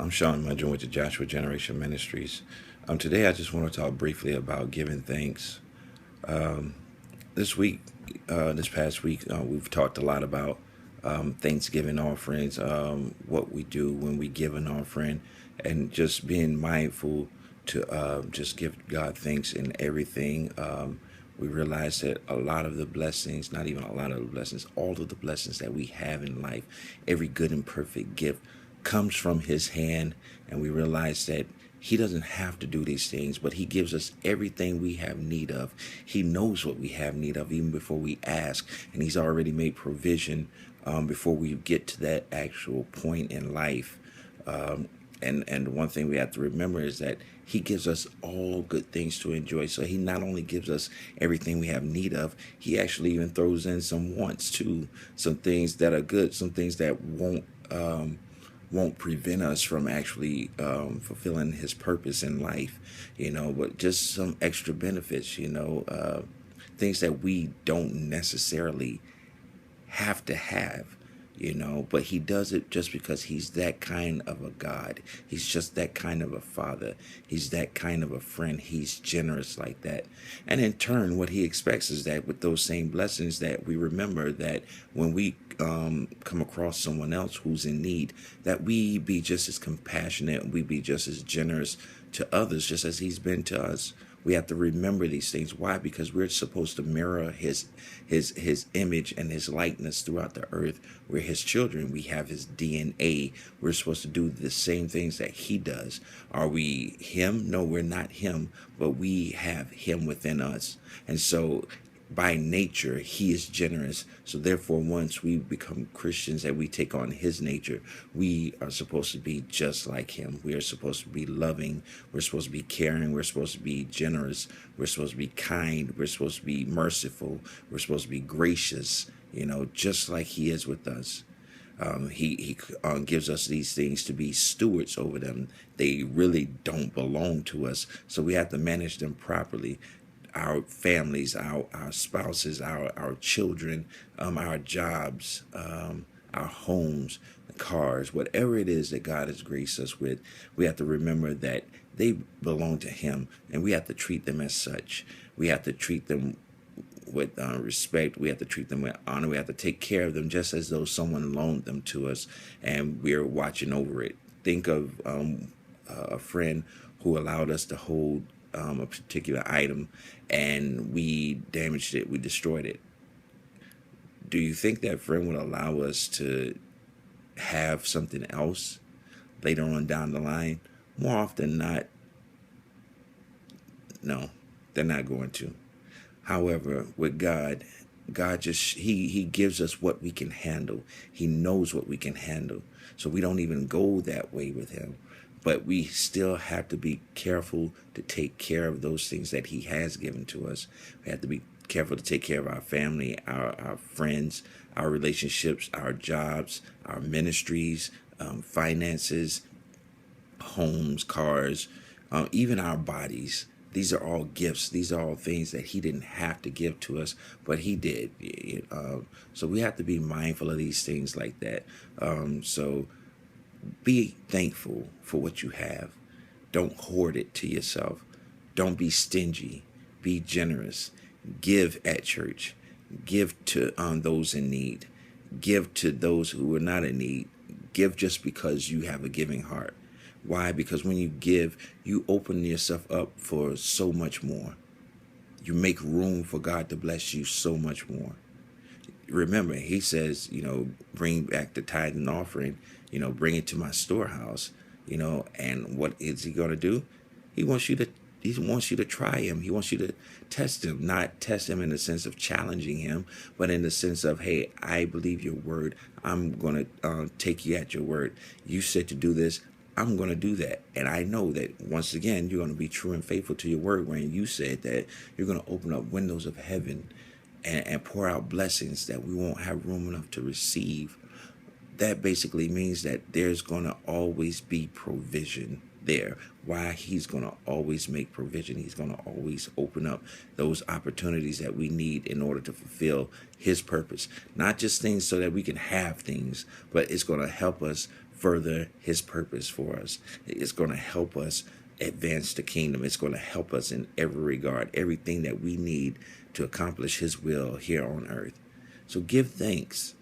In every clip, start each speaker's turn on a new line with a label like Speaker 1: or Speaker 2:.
Speaker 1: I'm Sean Mudgeon with the Joshua Generation Ministries. Today, I just want to talk briefly about giving thanks. This week, this past week, we've talked a lot about Thanksgiving offerings, what we do when we give an offering, and just being mindful to just give God thanks in everything. We realize that a lot of the blessings, not even a lot of the blessings, all of the blessings that we have in life, every good and perfect gift comes from His hand. And we realize that He doesn't have to do these things, but He gives us everything we have need of. He knows what we have need of even before we ask, and He's already made provision before we get to that actual point in life. And one thing we have to remember is that He gives us all good things to enjoy. So He not only gives us everything we have need of, He actually even throws in some wants too, some things that are good, some things that won't prevent us from actually fulfilling His purpose in life, but just some extra benefits, things that we don't necessarily have to have, but He does it just because He's that kind of a God. He's just that kind of a father. He's that kind of a friend. He's generous like that. And in turn, what He expects is that with those same blessings, that we remember that when we come across someone else who's in need, that we be just as compassionate and we be just as generous to others, just as He's been to us. We have to remember these things. Why? Because we're supposed to mirror his image and His likeness throughout the earth. We're His children. We have His DNA. We're supposed to do the same things that He does. Are we Him? No, we're not Him, but we have Him within us. And so by nature, He is generous. So therefore, once we become Christians and we take on His nature, we are supposed to be just like Him. We are supposed to be loving. We're supposed to be caring. We're supposed to be generous. We're supposed to be kind. We're supposed to be merciful. We're supposed to be gracious, just like He is with us. He gives us these things to be stewards over them. They really don't belong to us, so we have to manage them properly. Our families, our spouses, our children, our jobs, our homes, cars, whatever it is that God has graced us with, we have to remember that they belong to Him, and we have to treat them as such. We have to treat them with respect. We have to treat them with honor. We have to take care of them just as though someone loaned them to us and we're watching over it. Think of a friend who allowed us to hold a particular item, and we damaged it, we destroyed it. Do you think that friend would allow us to have something else later on down the line? More often than not, no, they're not going to. However, with God just, He gives us what we can handle. He knows what we can handle. So we don't even go that way with Him. But we still have to be careful to take care of those things that He has given to us. We have to be careful to take care of our family, our friends, our relationships, our jobs, our ministries, finances, homes, cars, even our bodies. These are all gifts. These are all things that He didn't have to give to us, but He did. So we have to be mindful of these things like that. So be thankful for what you have. Don't hoard it to yourself. Don't be stingy. Be generous. Give at church. Give to those in need. Give to those who are not in need. Give just because you have a giving heart. Why? Because when you give, you open yourself up for so much more. You make room for God to bless you so much more. Remember, He says, bring back the tithe and offering, bring it to my storehouse, and what is He going to do? He wants you to try Him. He wants you to test Him, not test Him in the sense of challenging Him, but in the sense of, hey, I believe your word. I'm going to take you at your word. You said to do this. I'm going to do that. And I know that once again, you're going to be true and faithful to your word when you said that you're going to open up windows of heaven and pour out blessings that we won't have room enough to receive. That basically means that there's going to always be provision there. Why? He's going to always make provision. He's going to always open up those opportunities that we need in order to fulfill His purpose. Not just things so that we can have things, but it's going to help us further his purpose for us. It's going to help us advance the kingdom. It's going to help us in every regard, everything that we need to accomplish his will here on earth. So give thanks.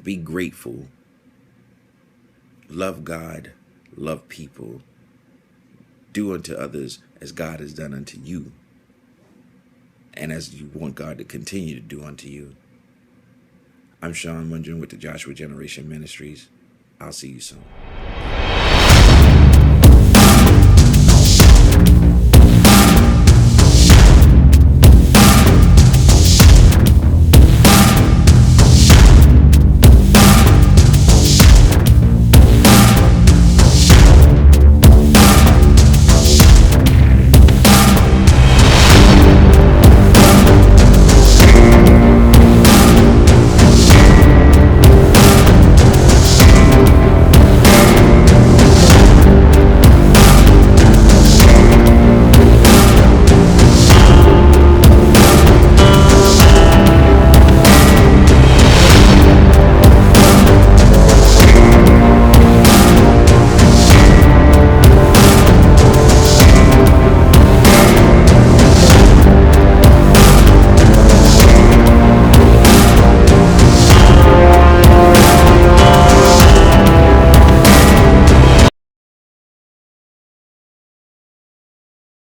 Speaker 1: Be grateful. Love God. Love people. Do unto others as God has done unto you, and as you want God to continue to do unto you. I'm Sean Mundren with the Joshua Generation Ministries. I'll see you soon.